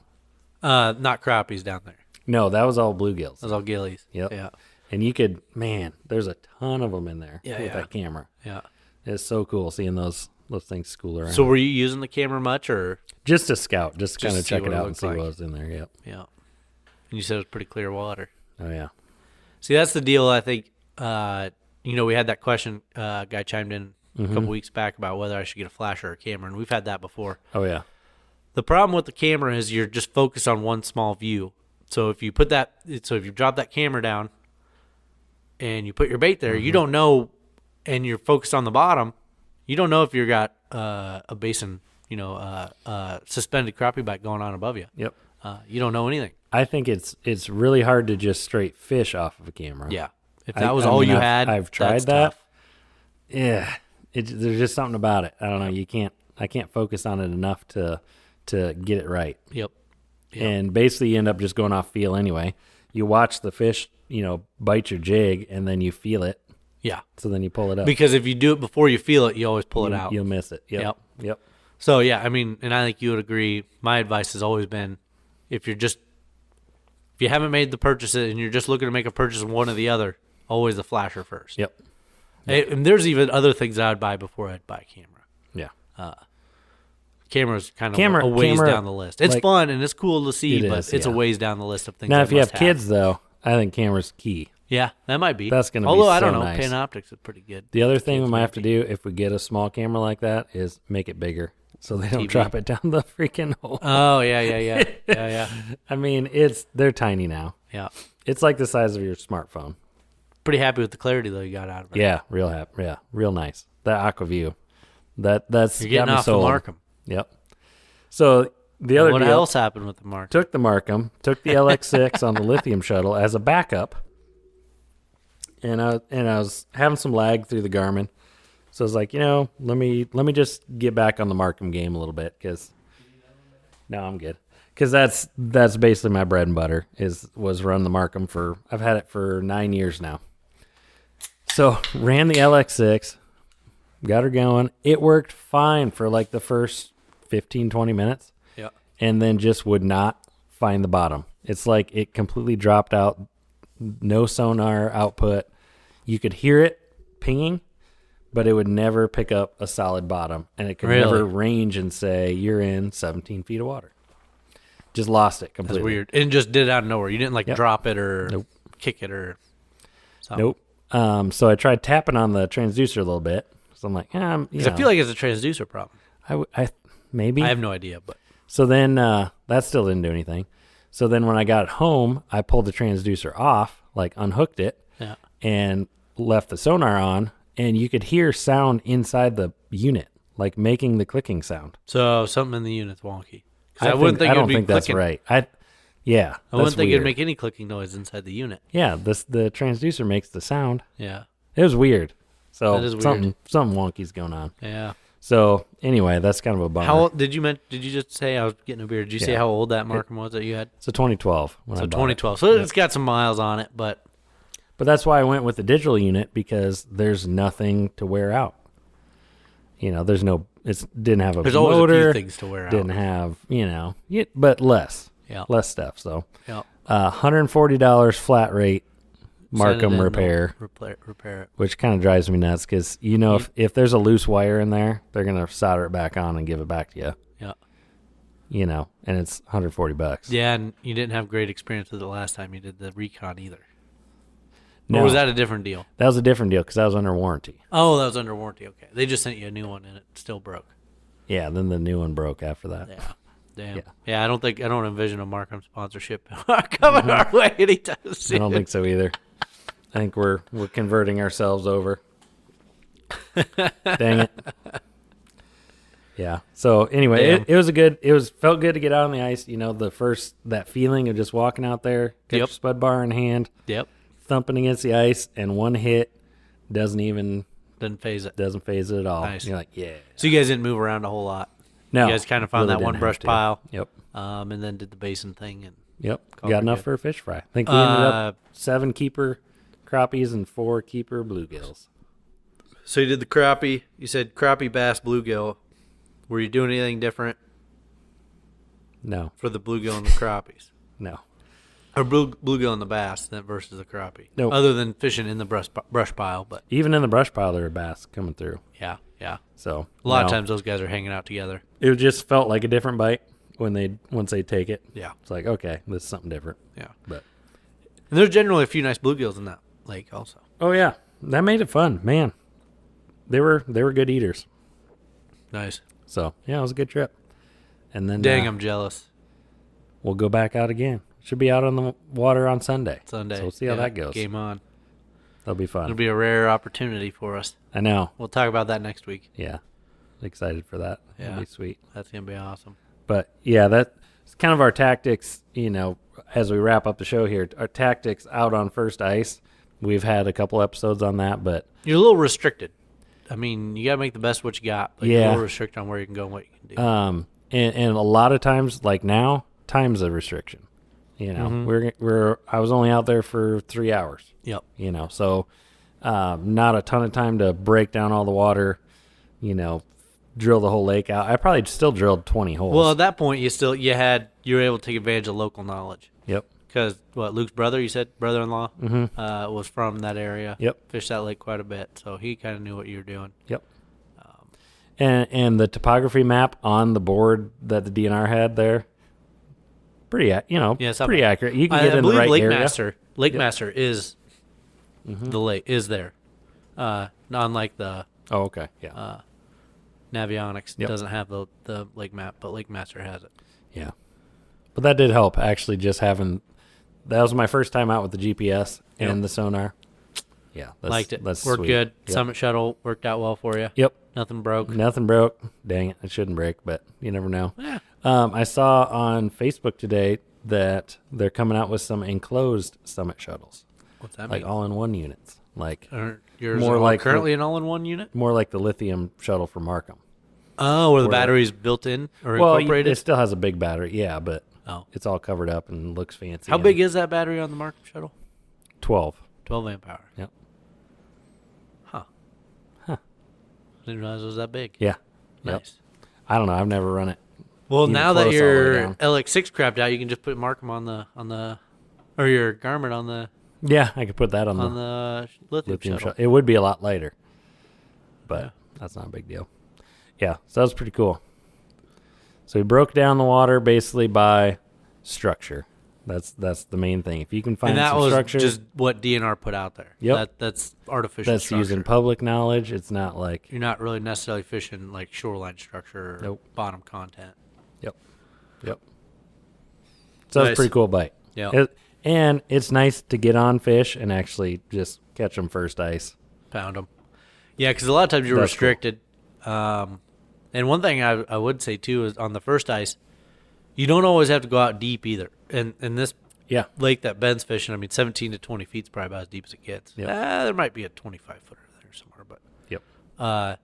Not crappies down there. No, that was all bluegills. That was all gillies. Yep. Yeah. And you could, man, there's a ton of them in there Yeah, with yeah. that camera. Yeah. It's so cool seeing those things school around. So were you using the camera much, or just to scout, just Just kind to of see check what it it out and looks see like. what was in there. Yep. yeah? And you said it was pretty clear water. Oh, yeah. See, that's the deal. I think, we had that question. Guy chimed in a couple weeks back about whether I should get a flash or a camera, and we've had that before. Oh, yeah. The problem with the camera is you're just focused on one small view. So if you drop that camera down and you put your bait there, you don't know, and you're focused on the bottom, you don't know if you've got a basin, suspended crappie bite going on above you. Yep. You don't know anything. I think it's really hard to just straight fish off of a camera. Yeah. If that was all you had, I've tried that's that. tough. Yeah, there's just something about it. I don't know. I can't focus on it enough to get it right. Yep. And basically, you end up just going off feel anyway. You watch the fish, bite your jig, and then you feel it. Yeah. So then you pull it up. Because if you do it before you feel it, you always pull it out. You'll miss it. Yep. So yeah, I mean, and I think you would agree. My advice has always been, if you haven't made the purchase and you're just looking to make a purchase of one or the other, always the flasher first. Yep. And there's even other things I would buy before I'd buy a camera. Yeah. Camera's kind of a ways down the list. It's fun and it's cool to see, but it's a ways down the list of things. Now, if you have kids, though, I think camera's key. Yeah, that might be. That's going to be Although I so don't know, nice. Panoptics is pretty good. The other thing we might have to do if we get a small camera like that is make it bigger so they don't drop it down the freaking hole. Oh, yeah. I mean, they're tiny now. Yeah. It's like the size of your smartphone. Pretty happy with the clarity, though, you got out of it. Yeah, real happy. Yeah, real nice. That AquaView. That's You're getting got me off the sold. Markham. Yep. So the other What deal, else happened with the Markham? took the Markham, took the LX6 on the lithium shuttle as a backup, and I was having some lag through the Garmin, so I was like, let me just get back on the Markham game a little bit because no, I'm good, because that's basically my bread and butter was run the Markham I've had it for 9 years now. So ran the LX6, got her going. It worked fine for like the first 15, 20 minutes. Yeah. And then just would not find the bottom. It's like it completely dropped out. No sonar output. You could hear it pinging, but it would never pick up a solid bottom. And it could never range and say, you're in 17 feet of water. Just lost it completely. That's weird. It just did it out of nowhere. You didn't drop it or kick it or something. Nope. So I tried tapping on the transducer a little bit. So I'm like, I feel like it's a transducer problem. Maybe. I have no idea, but. So then that still didn't do anything. So then when I got home, I pulled the transducer off, like unhooked it, and left the sonar on, and you could hear sound inside the unit, like making the clicking sound. So something in the unit's wonky. I don't think that's right. I wouldn't think it'd make any clicking noise inside the unit. Yeah, the transducer makes the sound. Yeah. It was weird. So that is weird. Something wonky's going on. Yeah. So anyway, that's kind of a bummer. How old did you just say I was getting a beer? Did you say how old that Markham was that you had? So 2012. So 2012. So it's got some miles on it, but that's why I went with the digital unit, because there's nothing to wear out. There's no. It didn't have a there's motor. Always a few things to wear out. Didn't have but less. Yeah. Less stuff. So yeah. $140 flat rate Markham repair. Repair it. Which kind of drives me nuts because, if there's a loose wire in there, they're going to solder it back on and give it back to you. Yeah. And it's $140. Yeah, and you didn't have great experience with it last time you did the recon either. No. Or was that a different deal? That was a different deal because that was under warranty. Oh, that was under warranty. Okay. They just sent you a new one and it still broke. Yeah, then the new one broke after that. Yeah. Damn. Yeah, I don't envision a Markham sponsorship coming our way anytime soon. I don't think so either. I think we're converting ourselves over. Dang it. Yeah. So anyway, it felt good to get out on the ice. That feeling of just walking out there, get your spud bar in hand, thumping against the ice, and one hit doesn't phase it. Doesn't phase it at all. Nice. You're like, yeah. So you guys didn't move around a whole lot. No. You guys kind of found really that one brush pile. Yep. And then did the basin thing and. Yep. Got enough for a fish fry. I think we ended up 7 keeper crappies and 4 keeper bluegills. So you did the crappie. You said crappie, bass, bluegill. Were you doing anything different? No. For the bluegill and the crappies? No. Or bluegill and the bass versus the crappie? No. Other than fishing in the brush pile, but. Even in the brush pile, there are bass coming through. Yeah. So. A lot of times those guys are hanging out together. It just felt like a different bite once they take it. Yeah. It's like, okay, this is something different. Yeah. But. And there's generally a few nice bluegills in that lake also. Oh, yeah. That made it fun, man. They were good eaters. Nice. So, yeah, it was a good trip. and then Dang, I'm jealous. we'll go back out again. Should be out on the water on Sunday. Sunday. So we'll see how that goes. Game on. That'll be fun. It'll be a rare opportunity for us. I know. We'll talk about that next week. Yeah. Excited for that. Yeah. That'll be sweet. That's going to be awesome. But yeah, that's kind of our tactics, as we wrap up the show here. Our tactics out on first ice. We've had a couple episodes on that, but You're a little restricted. I mean, you got to make the best of what you got, but you're a Yeah. little restricted on where you can go and what you can do. and a lot of times, like now, time's a restriction. I was only out there for 3 hours. Yep. So not a ton of time to break down all the water, drill the whole lake out. I probably still drilled 20 holes. Well, at that point, you were able to take advantage of local knowledge. Yep. Because Luke's brother, you said brother-in-law, was from that area. Yep. Fished that lake quite a bit, so he kind of knew what you were doing. Yep. And the topography map on the board that the DNR had there, pretty pretty accurate. You can get I in the believe right Lake area. Master. Lake Master is the lake is there, unlike the Oh, okay. Yeah. Navionics Yep. doesn't have the lake map, but Lake Master has it. Yeah. But that did help, actually, just having that was my first time out with the GPS and the sonar. Yeah. Liked it. That's Worked sweet. good. Yep. Summit shuttle worked out well for you. Yep. Nothing broke. Nothing broke. Dang it. It shouldn't break, but you never know. Yeah. I saw on Facebook today that they're coming out with some enclosed Summit shuttles, What's that like mean? all-in-one units, like Yours more are like currently an all-in-one unit? more like the lithium shuttle for Markham. Oh, where the Or- battery's built in or Well, incorporated? it still has a big battery, yeah, but Oh. it's all covered up and looks fancy. How and big is that battery on the Markham shuttle? 12. 12 amp hour. Yep. Huh. Huh. Didn't realize it was that big. Yeah. Yep. Nice. I don't know. I've never run it. Well, Even now that close all the way your down. LX6 crapped out, you can just put Markham on the, or your Garmin on the Yeah, I could put that on, the lithium lithium shuttle. shuttle. It would be a lot lighter, but Yeah. that's not a big deal. Yeah, so that was pretty cool. So we broke down the water basically by structure. That's the main thing. If you can find And that some was structure, just what DNR put out there. Yep. That's artificial that's structure. using public knowledge. It's not like You're not really necessarily fishing like shoreline structure or Nope. bottom content. Yep. So that's a Nice. pretty cool bite. Yeah. And it's nice to get on fish and actually just catch them first ice. Found them. Yeah, because a lot of times you're That's cool. restricted. And one thing I would say too is on the first ice, you don't always have to go out deep either. And this Yeah. lake that Ben's fishing, I mean, 17 to 20 feet is probably about as deep as it gets. Yep. There might be a 25 footer there somewhere, but Yep.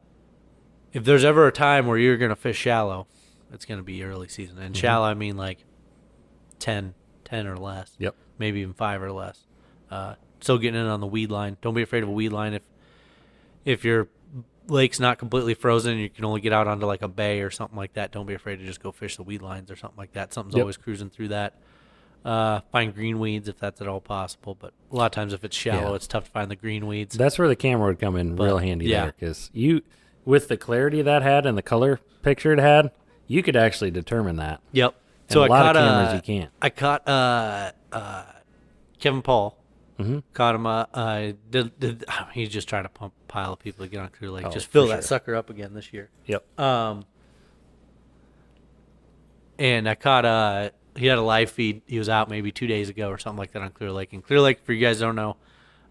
if there's ever a time where you're going to fish shallow, it's going to be early season. And shallow, I mean like 10 or less. Yep. Maybe even 5 or less. Still getting in on the weed line. Don't be afraid of a weed line. If your lake's not completely frozen and you can only get out onto like a bay or something like that, don't be afraid to just go fish the weed lines or something like that. Something's Yep. always cruising through that. Find green weeds if that's at all possible. But a lot of times if it's shallow, Yeah. it's tough to find the green weeds. That's where the camera would come in real handy yeah. there, because with the clarity that had and the color picture it had, you could actually determine that. Yep. And So a I lot caught of cameras you can't. I caught Kevin Paul. Mm-hmm. Caught him. He's just trying to pump a pile of people to get on Clear Lake. Oh, just fill for that sure. sucker up again this year. Yep. And I caught he had a live feed. He was out maybe 2 days ago or something like that on Clear Lake. And Clear Lake, for you guys who don't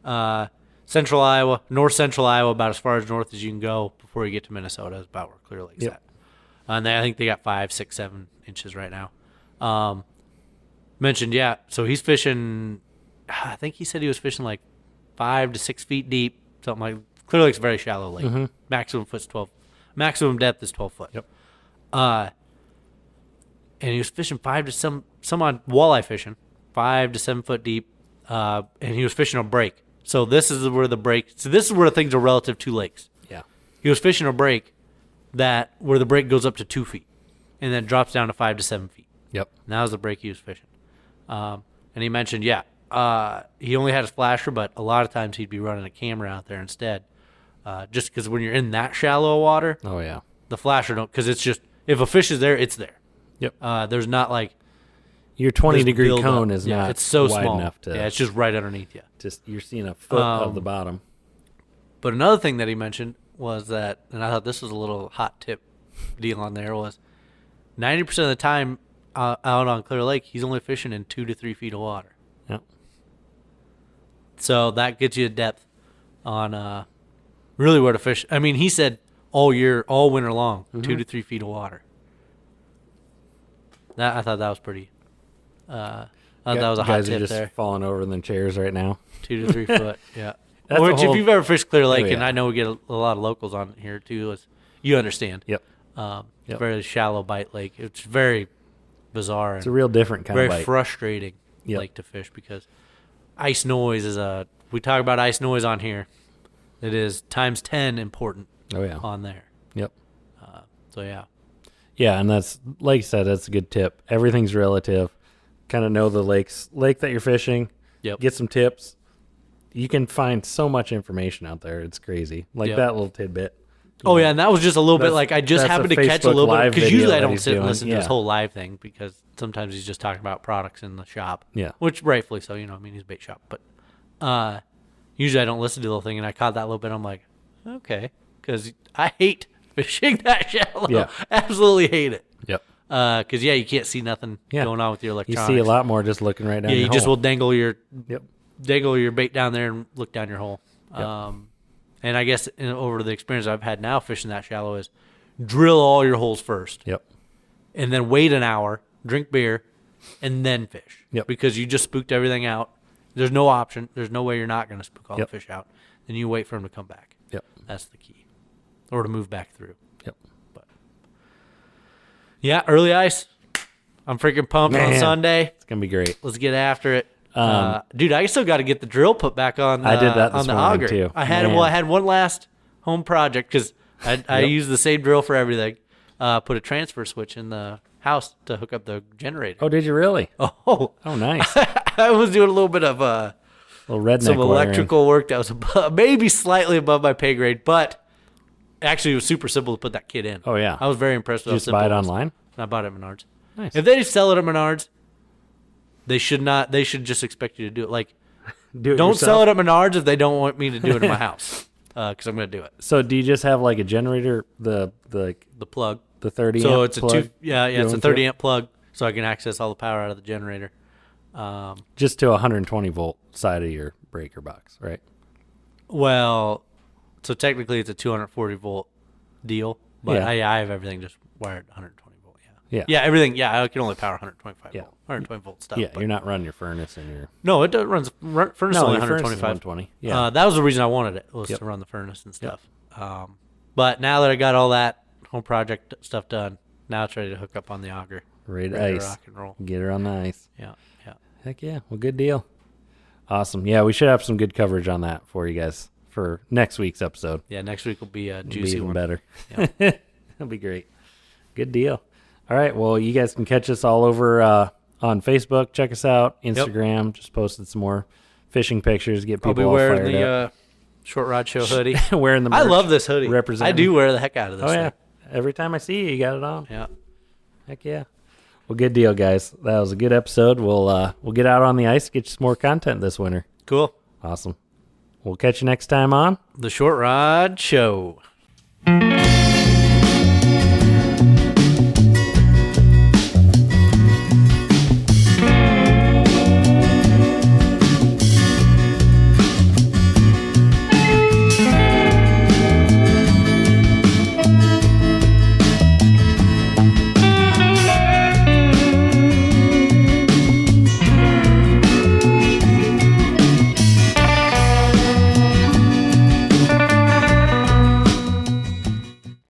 know, central Iowa, north central Iowa, about as far as north as you can go before you get to Minnesota is about where Clear Lake's Yep. at. And I think they got 5, 6, 7 inches right now. Mentioned, yeah. So he's fishing. I think he said he was fishing like 5 to 6 feet deep, something like. Clear Lake's a very shallow lake. Mm-hmm. Maximum depth is 12 foot. Yep. And he was fishing 5 to some odd walleye fishing, 5 to 7 foot deep, and he was fishing a break. So this is where things are relative to lakes. Yeah. He was fishing a break where the break goes up to 2 feet, and then drops down to 5 to 7 feet. Yep. And that was the break he was fishing. And he mentioned, he only had his flasher, but a lot of times he'd be running a camera out there instead. Just because when you're in that shallow water, Oh yeah. the flasher don't, because it's just, if a fish is there, it's there. Yep. There's not like Your 20-degree build up. cone is Yeah, not it's so wide small enough to. yeah, it's just right underneath you. just you're seeing a foot of the bottom. But another thing that he mentioned was that, and I thought this was a little hot tip deal on there, was 90% of the time out on Clear Lake, he's only fishing in 2 to 3 feet of water. Yep. So that gets you a depth on really where to fish. I mean, he said all winter long, 2 to 3 feet of water. I thought that was pretty. I thought that was a hot guys are tip just there. falling over in their chairs right now. 2 to 3 foot, yeah. That's Which, a whole- if you've ever fished Clear Lake, Oh, yeah. and I know we get a lot of locals on here too, you understand. Yep. It's a very shallow bite lake. It's very bizarre. It's a real different kind very of bite. frustrating Yep. lake to fish because ice noise we talk about ice noise on here. It is times 10 important Oh yeah. on there. Yep. So yeah. Yeah, and that's like you said, that's a good tip. Everything's relative. Kind of know the lake that you're fishing. Yep. Get some tips. You can find so much information out there. It's crazy. Like Yep. that little tidbit. Oh yeah, and that was just a little bit That's- like I just that's a happened to catch a Facebook little bit Live because video usually I that don't he's sit and doing. listen to this Yeah. whole live thing because sometimes he's just talking about products in the shop. Yeah. Which rightfully so, I mean he's a bait shop, but usually I don't listen to the whole thing, and I caught that little bit. I'm like, okay, because I hate fishing that shallow. Yeah. Absolutely hate it. Yep. Because you can't see nothing Yeah. going on with your You electronics. see a lot more just looking right down Yeah, your you just hole. will dangle your Yep. bait down there and look down your hole. Yep. And I guess over the experience I've had now fishing that shallow is drill all your holes first, Yep. and then wait an hour, drink beer, and then fish. Yep. Because you just spooked everything out. There's no option. There's no way you're not going to spook all Yep. the fish out. Then you wait for them to come back. Yep. That's the key, or to move back through. Yep. But yeah, early ice. I'm freaking pumped on Man. Sunday. It's gonna be great. Let's get after it. Dude, I still got to get the drill put back on. I did that on this the morning, auger. too. I had Man. I had one last home project because I use the same drill for everything. Put a transfer switch in the house to hook up the generator. Oh, did you really? Oh, Oh, nice. I was doing a little bit of Little redneck some wiring. electrical work that was maybe slightly above my pay grade, but actually it was super simple to put that kit in. Oh, yeah. I was very impressed with Did you how just simple buy it was. online? I bought it at Menards. Nice. If they sell it at Menards, they should not. They should just expect you to do it. Like, Do it don't yourself? sell it at Menards if they don't want me to do it in my house, because I'm going to do it. So do you just have like a generator, the The plug. 30 So amp it's a plug it's a going 30 through? amp plug, so I can access all the power out of the generator. Just to a 120 volt side of your breaker box, right? Well, so technically it's a 240 volt deal, but Yeah. I have everything just wired 120 volt. Yeah. Yeah, everything. Yeah, I can only power 125 Yeah. volt, 120 volt stuff. Yeah, but- you're not running your furnace and your No, it runs furnace only your furnace is 125. 120. Yeah. That was the reason I wanted it, was Yep. to run the furnace and stuff. But now that I got all that home project stuff done, now it's ready to hook up on the auger. ready to Ready to ice. rock and roll. Get her on the ice. Yeah, yeah. Heck yeah. Well, good deal. Awesome. Yeah, we should have some good coverage on that for you guys for next week's episode. Yeah, next week will be a It'll be juicy even one. better. Yeah. That'll be great. Good deal. All right. Well, you guys can catch us all over on Facebook. Check us out. Instagram. Just posted some more fishing pictures. Get I'll people be all wearing fired the up. Short Rod Show hoodie. Wearing the I merch. love this hoodie. I representing. do wear the heck out of this Oh yeah. thing. Every time I see you, you got it on. Yeah. Heck yeah. Well, good deal, guys. That was a good episode. We'll get out on the ice, get you some more content this winter. Cool. Awesome. We'll catch you next time on The Short Rod Show.